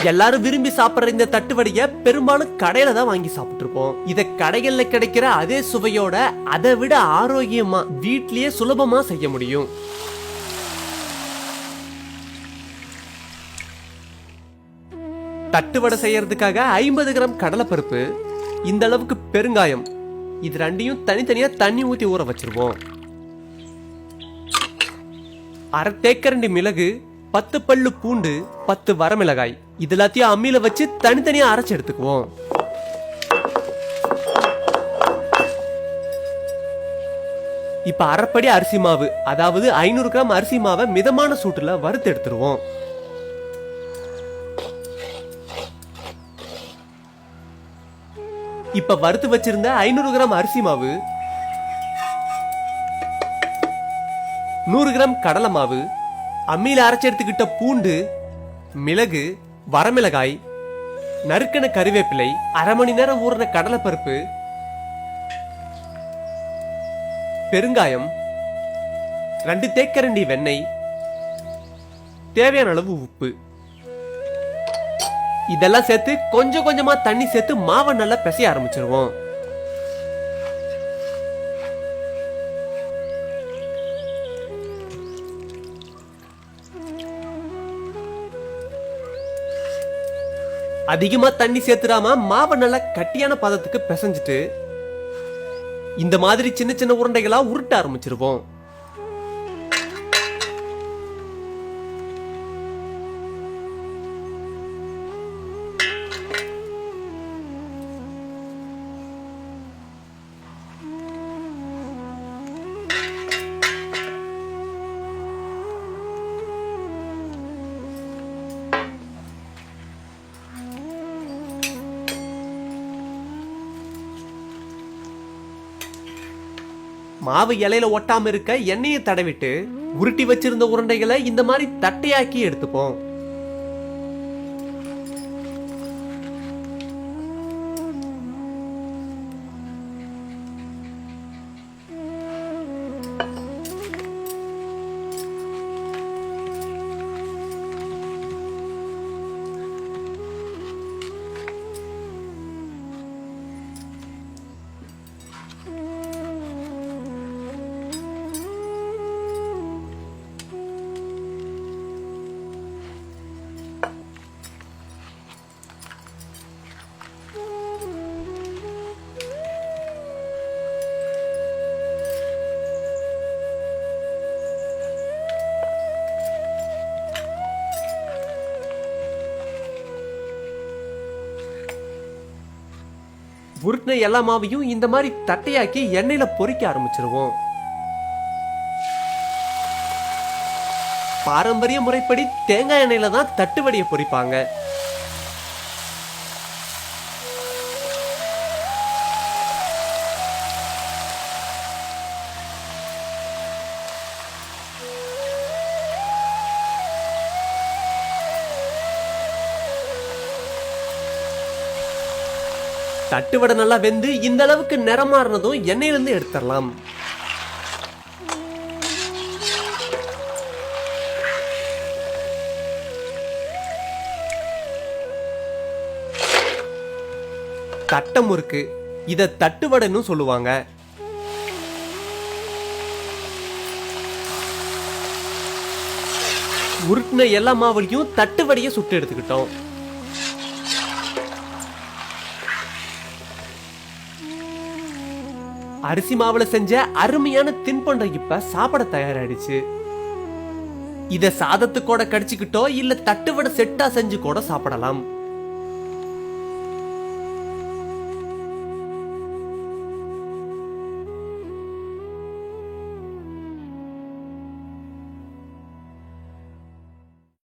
எல்லாரும் விரும்பி சாப்பிடுற இந்த தட்டுவடைய பெரும்பாலும் கடையில தான் வாங்கி சாப்பிட்டு இருப்போம். இத கடைகள்ல கிடைக்கிற அதே சுவையோட அதை விட ஆரோக்கியமா வீட்லயே சுலபமா செய்ய முடியும். தட்டுவடை செய்யறதுக்காக 50 கிராம் கடலைப்பருப்பு, இந்த அளவுக்கு பெருங்காயம், இது ரெண்டையும் தனித்தனியா தண்ணி ஊத்தி ஊற வச்சிருவோம். அரை தேக்கரண்டி மிளகு, 10 பல்லு பூண்டு, 10 வரமிளகாய், இது எல்லாத்தையும் அம்மியில வச்சு தனித்தனியா அரைச்சு எடுத்துக்குவோம். இப்ப அரைப்படி அரிசி மாவு, அதாவது 500 கிராம் அரிசி மாவை மிதமான சூட்டுல வறுத்து எடுத்துருவோம். இப்ப வறுத்து வச்சிருந்த 500 கிராம் அரிசி மாவு, 100 கிராம் கடலை மாவு, அம்மியில அரைச்சு எடுத்துக்கிட்ட பூண்டு, மிளகு, வரமிளகாய், நறுக்கன கறிவேப்பிலை, அரை மணி நேரம் ஊறின கடலைப்பருப்பு, பெருங்காயம், 2 தேக்கரண்டி வெண்ணெய், தேவையான அளவு உப்பு, இதெல்லாம் சேர்த்து கொஞ்சம் கொஞ்சமா தண்ணி சேர்த்து மாவை நல்லா பிசைய ஆரம்பிச்சிருவோம். அதிகமா தண்ணி சேர்த்துடாம மாவை நல்லா கட்டியான பதத்துக்கு பிசைஞ்சிட்டு இந்த மாதிரி சின்ன சின்ன உருண்டைகளா உருட்ட ஆரம்பிச்சிருவோம். மாவு இலையில ஒட்டாம இருக்க எண்ணெயை தடவிட்டு உருட்டி வச்சிருந்த உருண்டைகளை இந்த மாதிரி தட்டையாக்கி எடுத்துப்போம். உருட்டின எல்லா மாவையும் இந்த மாதிரி தட்டையாக்கி எண்ணெயில பொரிக்க ஆரம்பிச்சிருவோம். பாரம்பரிய முறைப்படி தேங்காய் எண்ணெயில தான் தட்டுவடைய பொரிப்பாங்க. தட்டுவடை நல்லா வெந்து இந்த அளவுக்கு நிறமாறினதும் எண்ணெயிலிருந்து எடுத்துடலாம். தட்டை முறுக்கு, இத தட்டுவடைன்னு சொல்லுவாங்க. உருட்டின எல்லா மாவுலையும் தட்டுவடையை சுட்டு எடுத்துக்கிட்டோம். அரிசி மாவுல செஞ்ச அருமையான தின்பண்டம் இப்ப சாப்பிட தயாராயிடுச்சு. இத சாதத்துக்கூட கடிச்சுக்கிட்டோ இல்ல தட்டுவடை செட்டா செஞ்சு கூட சாப்பிடலாம்.